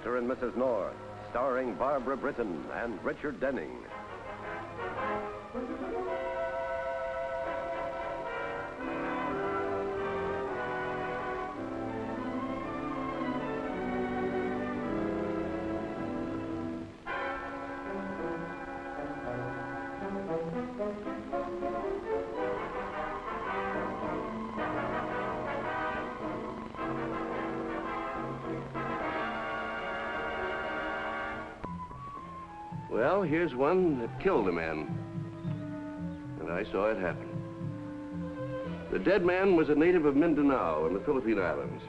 Mr. and Mrs. North, starring Barbara Britton and Richard Denning. Well, here's one that killed a man. And I saw it happen. The dead man was a native of Mindanao in the Philippine Islands.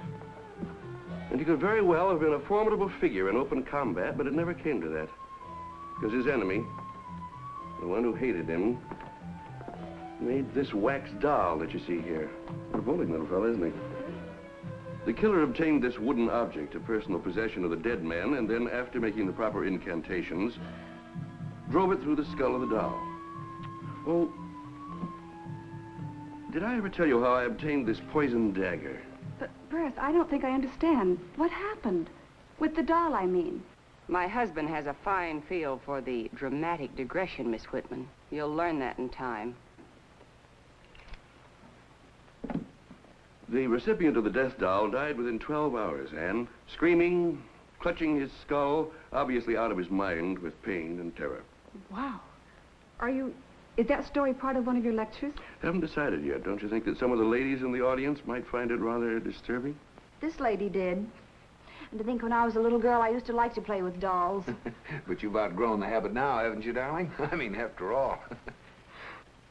And he could very well have been a formidable figure in open combat, but it never came to that. Because his enemy, the one who hated him, made this wax doll that you see here. Revolting little fellow, isn't he? The killer obtained this wooden object to personal possession of the dead man, and then, after making the proper incantations, drove it through the skull of the doll. Oh, did I ever tell you how I obtained this poison dagger? But, Berth, I don't think I understand. What happened? With the doll, I mean. My husband has a fine feel for the dramatic digression, Miss Whitman. You'll learn that in time. The recipient of the death doll died within 12 hours, Anne, screaming, clutching his skull, obviously out of his mind with pain and terror. Wow. Is that story part of one of your lectures? Haven't decided yet. Don't you think that some of the ladies in the audience might find it rather disturbing? This lady did. And to think when I was a little girl, I used to like to play with dolls. But you've outgrown the habit now, haven't you, darling? I mean, after all.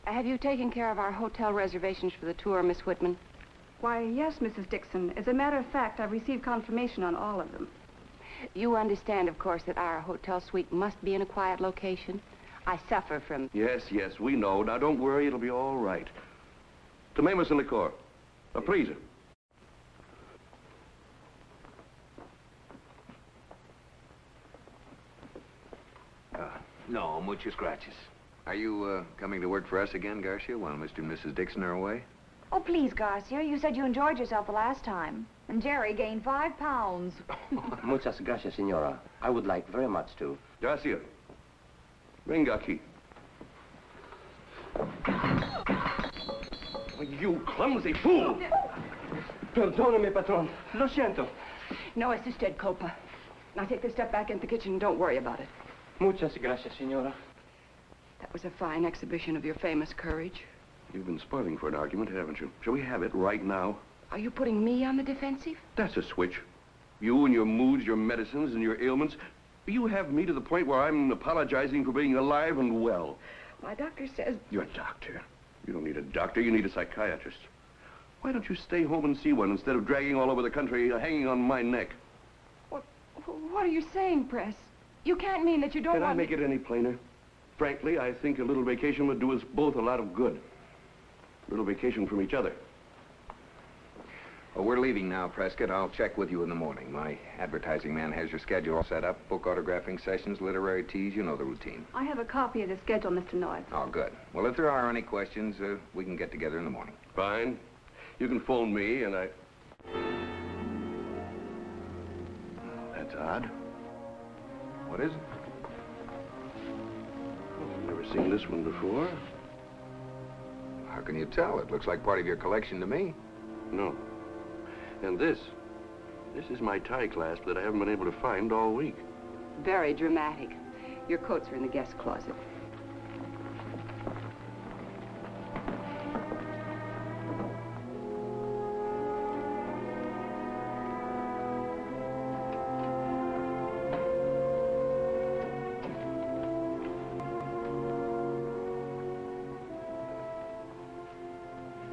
Have you taken care of our hotel reservations for the tour, Miss Whitman? Why, yes, Mrs. Dixon. As a matter of fact, I've received confirmation on all of them. You understand, of course, that our hotel suite must be in a quiet location. I suffer from... Yes, we know. Now, don't worry. It'll be all right. Tomemos and liqueur. Please. No, muchas gracias. Are you coming to work for us again, Garcia, while Mr. and Mrs. Dixon are away? Oh, please, Garcia. You said you enjoyed yourself the last time. And Jerry gained 5 pounds. Muchas gracias, senora. I would like very much to. Garcia, venga aquí. You clumsy fool! Perdóname, patron. Lo siento. No, it's usted, Copa. Now take this step back into the kitchen and don't worry about it. Muchas gracias, senora. That was a fine exhibition of your famous courage. You've been spoiling for an argument, haven't you? Shall we have it right now? Are you putting me on the defensive? That's a switch. You and your moods, your medicines, and your ailments. You have me to the point where I'm apologizing for being alive and well. My doctor says... You're a doctor. You don't need a doctor. You need a psychiatrist. Why don't you stay home and see one instead of dragging all over the country, hanging on my neck? What are you saying, Press? You can't mean that you don't Can want... I make it any plainer? Frankly, I think a little vacation would do us both a lot of good. A little vacation from each other. Well, we're leaving now, Prescott. I'll check with you in the morning. My advertising man has your schedule all set up. Book autographing sessions, literary teas, you know the routine. I have a copy of the schedule, Mr. North. Oh, good. Well, if there are any questions, we can get together in the morning. Fine. You can phone me and I... That's odd. What is it? Well, I've never seen this one before. How can you tell? It looks like part of your collection to me. No. And this is my tie clasp that I haven't been able to find all week. Very dramatic. Your coats are in the guest closet.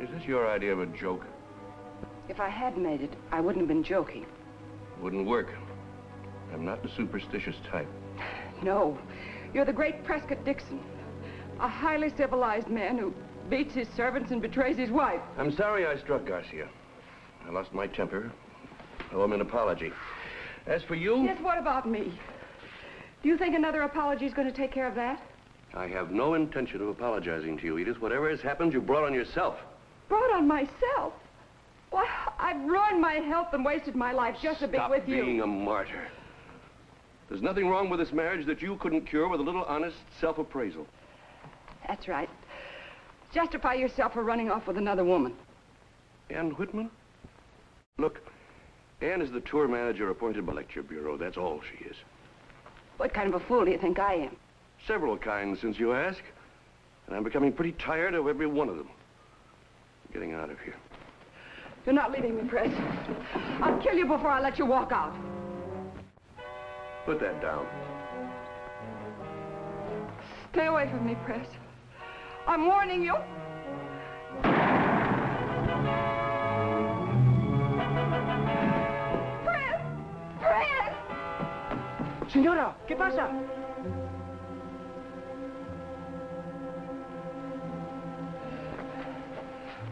Is this your idea of a joke? If I had made it, I wouldn't have been joking. Wouldn't work. I'm not the superstitious type. No. You're the great Prescott Dixon. A highly civilized man who beats his servants and betrays his wife. I'm sorry I struck Garcia. I lost my temper. I owe him an apology. As for you... Yes, what about me? Do you think another apology is going to take care of that? I have no intention of apologizing to you, Edith. Whatever has happened, you brought on yourself. Brought on myself? Why, I've ruined my health and wasted my life just to be with you. Stop being a martyr. There's nothing wrong with this marriage that you couldn't cure with a little honest self-appraisal. That's right. Justify yourself for running off with another woman. Ann Whitman? Look, Ann is the tour manager appointed by the Lecture Bureau. That's all she is. What kind of a fool do you think I am? Several kinds, since you ask. And I'm becoming pretty tired of every one of them. I'm getting out of here. You're not leaving me, Press. I'll kill you before I let you walk out. Put that down. Stay away from me, Press. I'm warning you. Press! Press! Señora, ¿qué pasa?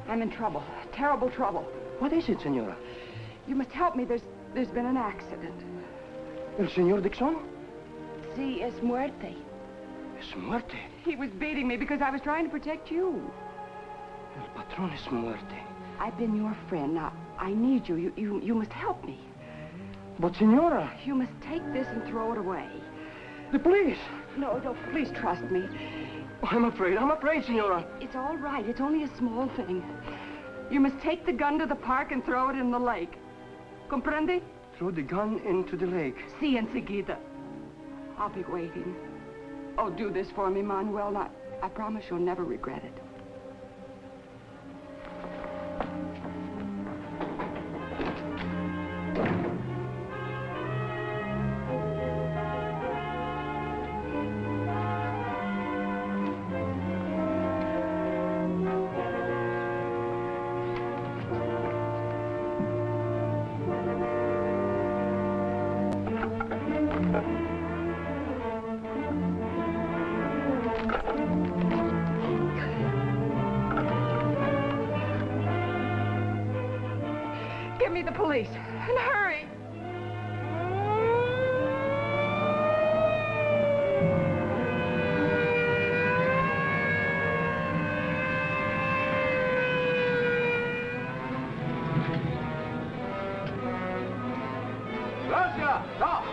I'm in trouble. Terrible trouble. What is it, señora? You must help me. There's been an accident. El señor Dixon? Sí, es muerte. Es muerte. He was beating me because I was trying to protect you. El patrón es muerte. I've been your friend. Now, I need you. You must help me. But, señora, You must take this and throw it away. the police. No, please trust me. I'm afraid, señora. It's all right. It's only a small thing. You must take the gun to the park and throw it in the lake. Comprende? Throw the gun into the lake. Sí, enseguida. I'll be waiting. Oh, do this for me, Manuel. I promise you'll never regret it. Give me the police. And hurry. Garcia! Stop!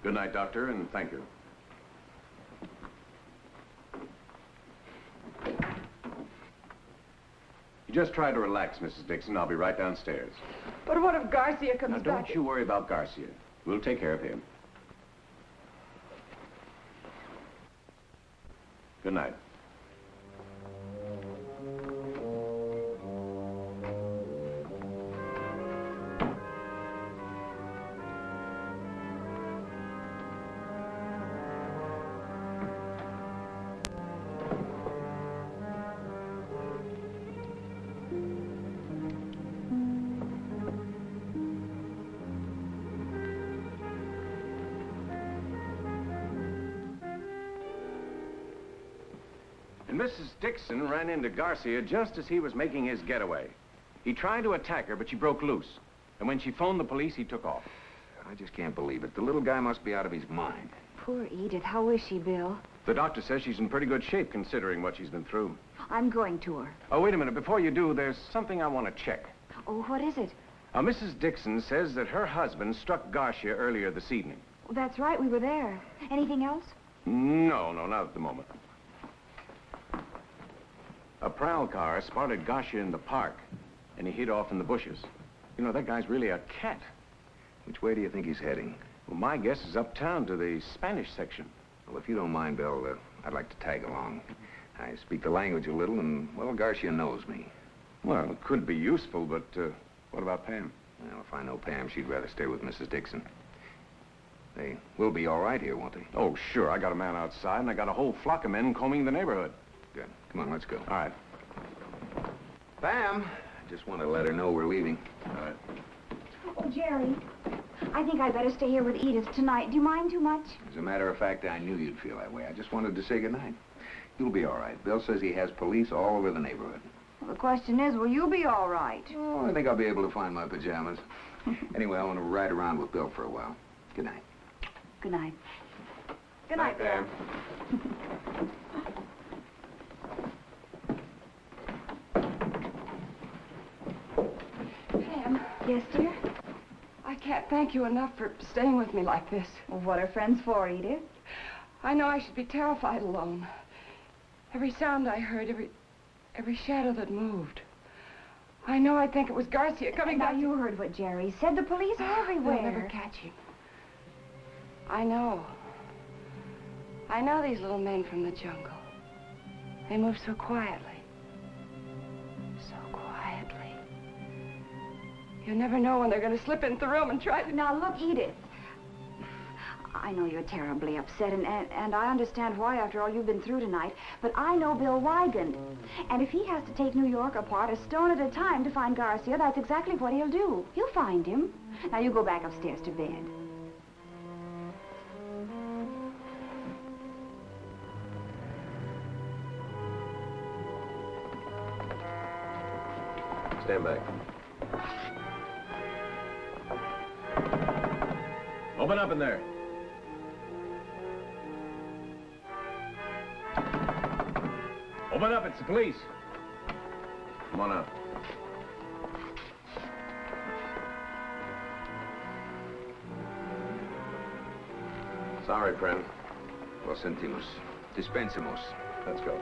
Good night, Doctor, and thank you. You just try to relax, Mrs. Dixon. I'll be right downstairs. But what if Garcia comes Now, back? don't you worry about Garcia. We'll take care of him. Good night. And Mrs. Dixon ran into Garcia just as he was making his getaway. He tried to attack her, but she broke loose. And when she phoned the police, he took off. I just can't believe it. The little guy must be out of his mind. Poor Edith. How is she, Bill? The doctor says she's in pretty good shape, considering what she's been through. I'm going to her. Oh, wait a minute. Before you do, there's something I want to check. Oh, what is it? Mrs. Dixon says that her husband struck Garcia earlier this evening. That's right. We were there. Anything else? No, not at the moment. A prowl car spotted Garcia in the park, and he hid off in the bushes. You know, that guy's really a cat. Which way do you think he's heading? Well, my guess is uptown to the Spanish section. Well, if you don't mind, Bill, I'd like to tag along. I speak the language a little, and, well, Garcia knows me. Well, it could be useful, but what about Pam? Well, if I know Pam, she'd rather stay with Mrs. Dixon. They will be all right here, won't they? Oh, sure. I got a man outside, and I got a whole flock of men combing the neighborhood. Good. Come on, let's go. All right. Pam, I just want to let her know we're leaving. All right. Oh, Jerry, I think I'd better stay here with Edith tonight. Do you mind too much? As a matter of fact, I knew you'd feel that way. I just wanted to say goodnight. You'll be all right. Bill says he has police all over the neighborhood. Well, the question is, will you be all right? Oh, I think I'll be able to find my pajamas. Anyway, I want to ride around with Bill for a while. Good night. Good night. Good night, Bill. Pam, Yes, dear? I can't thank you enough for staying with me like this. Well, what are friends for, Edith? I know I should be terrified alone. Every sound I heard, every shadow that moved. I know I'd think it was Garcia coming Now, back. you heard what Jerry said. The police are everywhere. They'll never catch him. I know. I know these little men from the jungle. They move so quietly. So quietly. You never know when they're going to slip into the room and try to... Now, look, Edith. I know you're terribly upset, and I understand why after all you've been through tonight, but I know Bill Wygant. And if he has to take New York apart a stone at a time to find Garcia, that's exactly what he'll do. He'll find him. Now, you go back upstairs to bed. Stand back. Open up in there. Open up, it's the police. Come on out. Sorry, friend. Lo sentimos. Dispensemos. Let's go.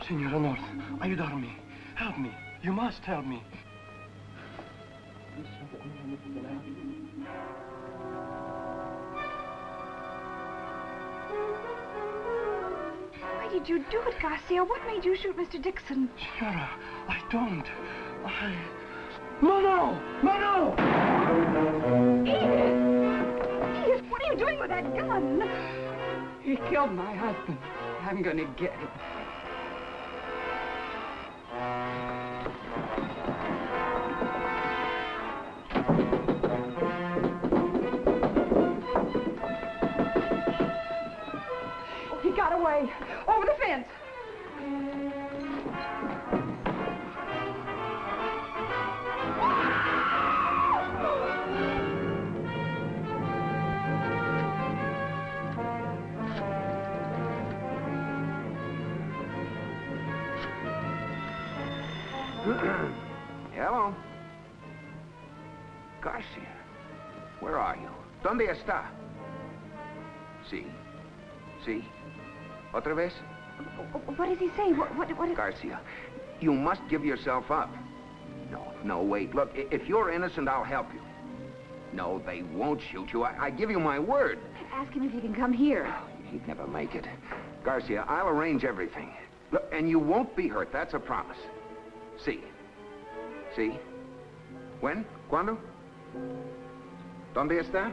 Senora North, ayudarme. Help me. You must help me. Why did you do it, Garcia? What made you shoot Mr. Dixon? Senora, I don't. No! Edith, what are you doing with that gun? He killed my husband. I'm going to get him. He got away. Over the fence. Hello? Garcia, where are you? ¿Dónde está? Sí. Sí. Otra vez? What does he say? What is... Garcia, you must give yourself up. No, wait. Look, if you're innocent, I'll help you. No, they won't shoot you. I give you my word. Ask him if he can come here. He'd never make it. Garcia, I'll arrange everything. Look, and you won't be hurt. That's a promise. Sí. Sí. When? ¿Cuándo? ¿Dónde está?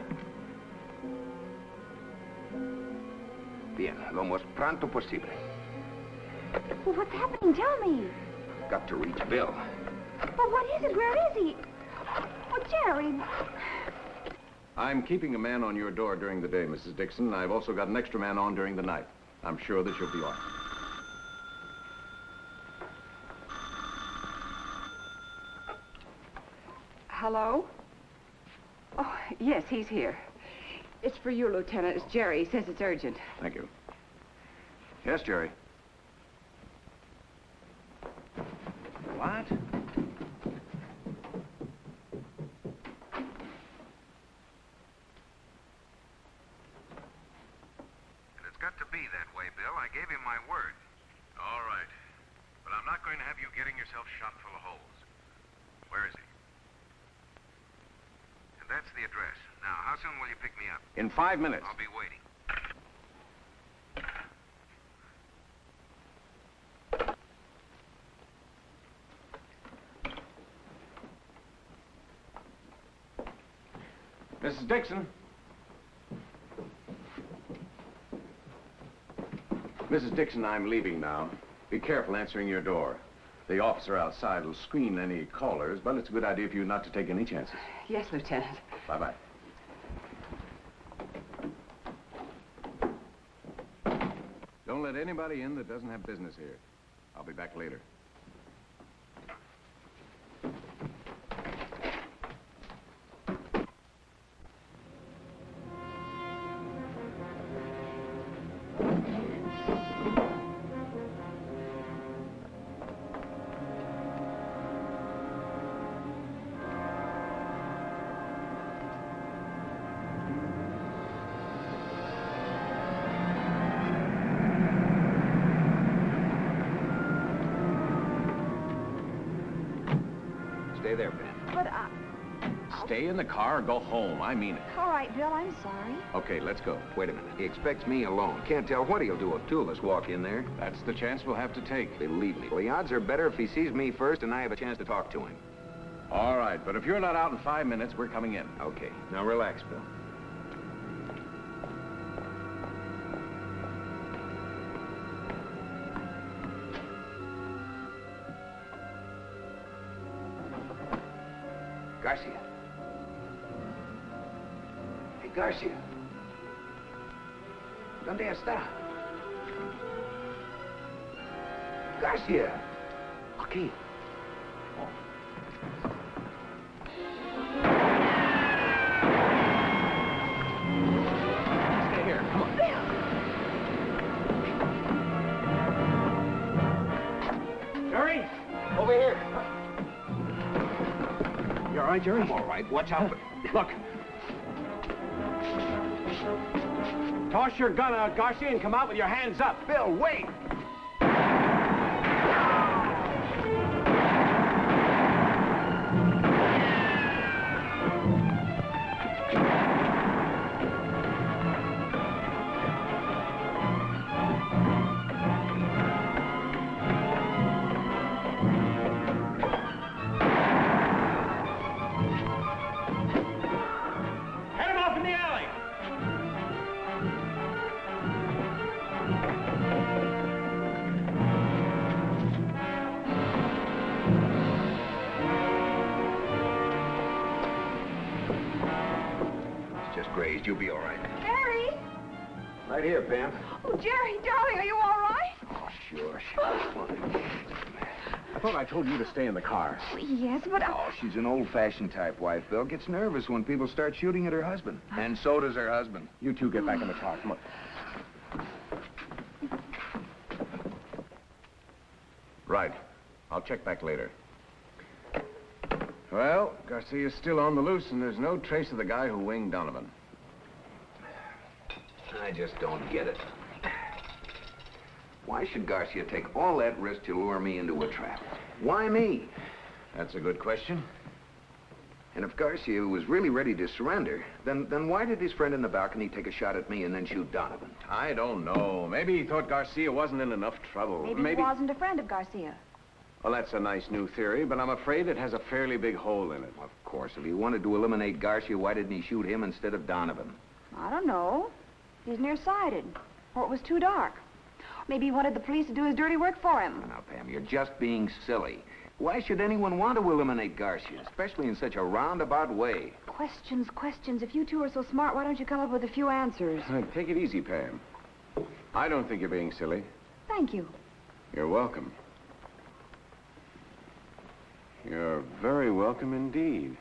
Bien, lo más pronto posible. Well, what's happening? Tell me. Got to reach Bill. But what is it? Where is he? Oh, Jerry. I'm keeping a man on your door during the day, Mrs. Dixon, and I've also got an extra man on during the night. I'm sure that you'll be all right. Hello? Oh, yes, he's here. It's for you, Lieutenant. It's Jerry. He says it's urgent. Thank you. Yes, Jerry. What? It's got to be that way, Bill. I gave him my word. All right. But I'm not going to have you getting yourself shot full of holes. Where is he? And that's the address. Now, how soon will you pick me up? In 5 minutes. I'll be waiting. Mrs. Dixon. Mrs. Dixon, I'm leaving now. Be careful answering your door. The officer outside will screen any callers, but it's a good idea for you not to take any chances. Yes, Lieutenant. Bye-bye. Don't let anybody in that doesn't have business here. I'll be back later. Stay there, Ben. But Stay in the car or go home. I mean it. all right, Bill, I'm sorry. Okay, let's go. Wait a minute. He expects me alone. Can't tell what he'll do if two of us walk in there. That's the chance we'll have to take. Believe me. Well, the odds are better if he sees me first and I have a chance to talk to him. All right, but if you're not out in 5 minutes, we're coming in. Okay. Now relax, Bill. Garcia. Hey, Garcia. ¿Dónde está? Garcia. Aquí. Stay here. Come on. Jerry! Over here. You all right, Jerry? I'm all right. Watch out. Look. Toss your gun out, Garcia, and come out with your hands up. Bill, wait! Head him off in the alley. It's just grazed. You'll be all right. Jerry! Right here, Pam. Oh, Jerry, darling, are you all right? Oh, sure. She's fine. I thought I told you to stay in the car. Yes, but Oh, she's an old-fashioned type wife, Bill. Gets nervous when people start shooting at her husband. And so does her husband. You two get back in the car. Come on. Right. I'll check back later. Well, Garcia's still on the loose, and there's no trace of the guy who winged Donovan. I just don't get it. Why should Garcia take all that risk to lure me into a trap? Why me? That's a good question. And if Garcia was really ready to surrender, then why did his friend in the balcony take a shot at me and then shoot Donovan? I don't know. Maybe he thought Garcia wasn't in enough trouble. maybe he wasn't a friend of Garcia. Well, that's a nice new theory, but I'm afraid it has a fairly big hole in it. Of course, if he wanted to eliminate Garcia, why didn't he shoot him instead of Donovan? I don't know. He's nearsighted. Or it was too dark. Maybe he wanted the police to do his dirty work for him. Now, Pam, you're just being silly. Why should anyone want to eliminate Garcia, especially in such a roundabout way? Questions, questions. If you two are so smart, why don't you come up with a few answers? Take it easy, Pam. I don't think you're being silly. Thank you. You're welcome. You're very welcome indeed.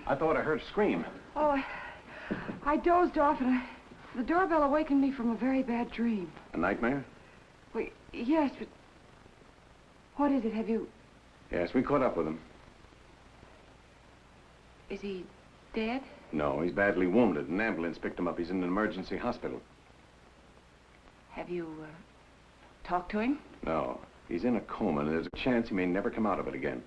I thought I heard a scream. Oh, I dozed off and the doorbell awakened me from a very bad dream. A nightmare? Well, yes, but what is it? Have you... Yes, we caught up with him. Is he dead? No, he's badly wounded. An ambulance picked him up. He's in an emergency hospital. Have you talked to him? No, he's in a coma, and there's a chance he may never come out of it again.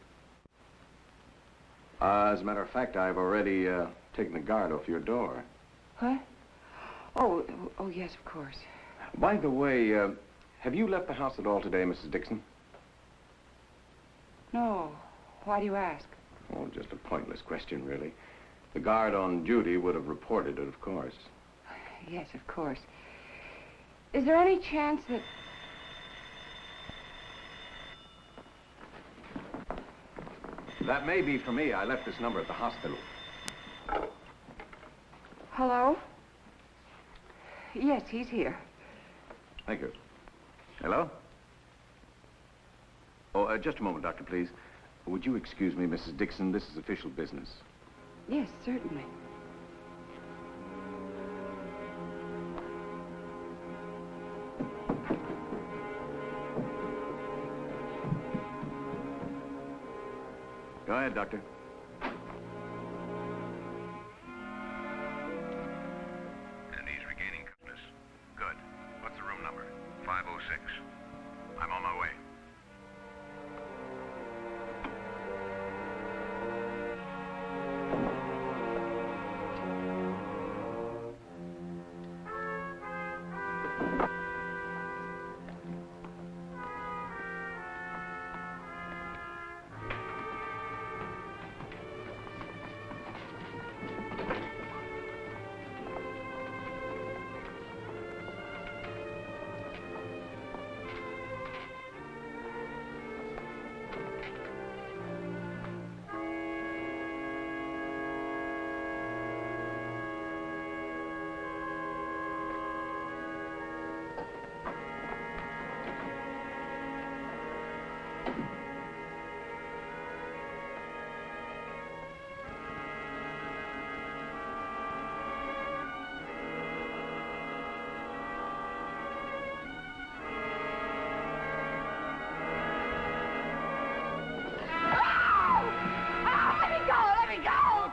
As a matter of fact, I've already taken the guard off your door. What? Oh, yes, of course. By the way, have you left the house at all today, Mrs. Dixon? No. Why do you ask? Oh, just a pointless question, really. The guard on duty would have reported it, of course. Yes, of course. Is there any chance that... That may be for me. I left this number at the hospital. Hello? Yes, he's here. Thank you. Hello? Oh, just a moment, Doctor, please. Would you excuse me, Mrs. Dixon? This is official business. Yes, certainly. Go ahead, Doctor. And he's regaining consciousness. Good. What's the room number? 506. I'm on my way.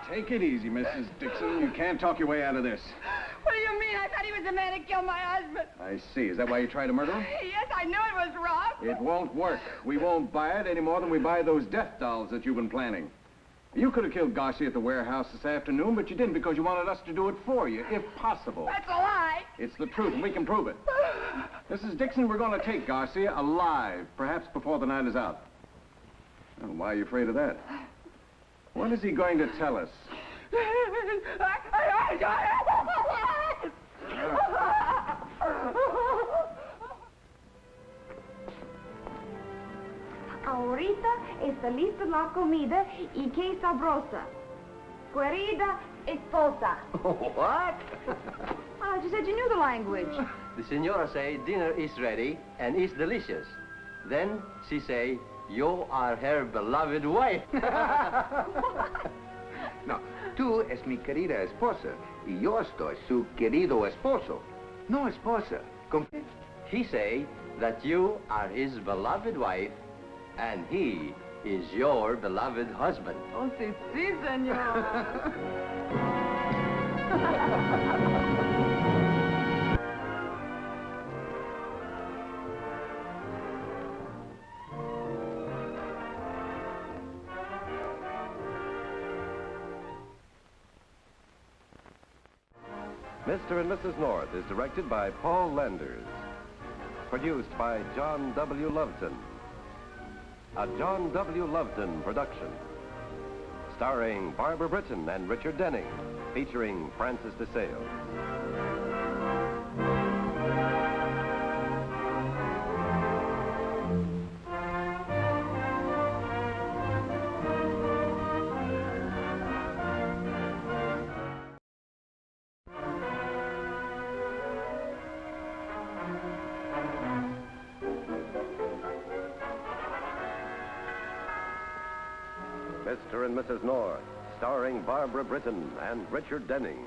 Take it easy, Mrs. Dixon. You can't talk your way out of this. What do you mean? I thought he was the man who killed my husband. I see. Is that why you tried to murder him? Yes, I knew it was wrong. It won't work. We won't buy it any more than we buy those death dolls that you've been planning. You could have killed Garcia at the warehouse this afternoon, but you didn't because you wanted us to do it for you, if possible. That's a lie. It's the truth, and we can prove it. Mrs. Dixon, we're going to take Garcia alive, perhaps before the night is out. Oh, why are you afraid of that? What is he going to tell us? Ahorita está lista la comida y qué sabrosa. Querida esposa. What? I just said you knew the language. The senora say dinner is ready and is delicious. Then she say, you are her beloved wife. No, tú es mi querida esposa y yo estoy su querido esposo. No esposa. He say that you are his beloved wife and he is your beloved husband. Oh, sí, senor. Mr. and Mrs. North is directed by Paul Landers. Produced by John W. Loveton. A John W. Loveton production. Starring Barbara Britton and Richard Denning. Featuring Francis DeSales. Mr. and Mrs. North, starring Barbara Britton and Richard Denning.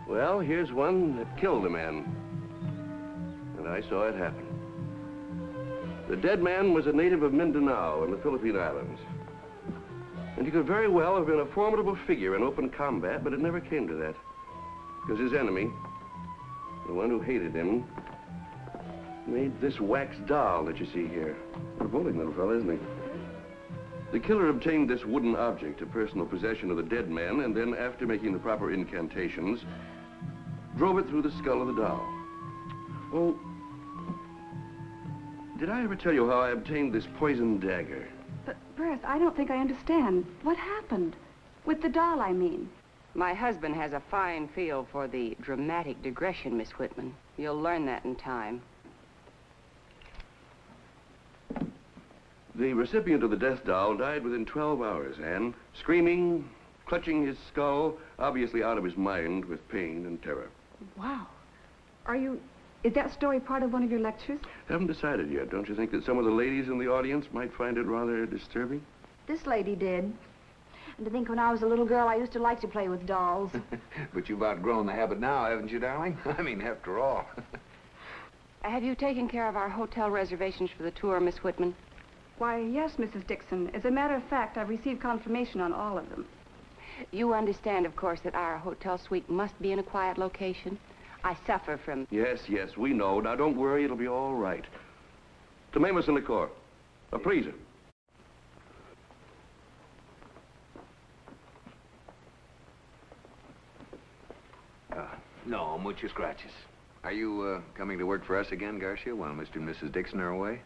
Well, here's one that killed a man. And I saw it happen. The dead man was a native of Mindanao in the Philippine Islands. And he could very well have been a formidable figure in open combat, but it never came to that. Because his enemy, the one who hated him, made this wax doll that you see here. A bully little fellow, isn't he? The killer obtained this wooden object of personal possession of the dead man, and then, after making the proper incantations, drove it through the skull of the doll. Oh, did I ever tell you how I obtained this poison dagger? But, Berth, I don't think I understand. What happened? With the doll, I mean. My husband has a fine feel for the dramatic digression, Miss Whitman. You'll learn that in time. The recipient of the death doll died within 12 hours, Anne, screaming, clutching his skull, obviously out of his mind with pain and terror. Wow. Is that story part of one of your lectures? Haven't decided yet. Don't you think that some of the ladies in the audience might find it rather disturbing? This lady did. And to think when I was a little girl, I used to like to play with dolls. But you've outgrown the habit now, haven't you, darling? I mean, after all. Have you taken care of our hotel reservations for the tour, Miss Whitman? Why, yes, Mrs. Dixon. As a matter of fact, I've received confirmation on all of them. You understand, of course, that our hotel suite must be in a quiet location. I suffer from... Yes, we know. Now, don't worry. It'll be all right. Tomamus and liquor. Please. No, muchas gracias. Are you coming to work for us again, Garcia, while Mr. and Mrs. Dixon are away?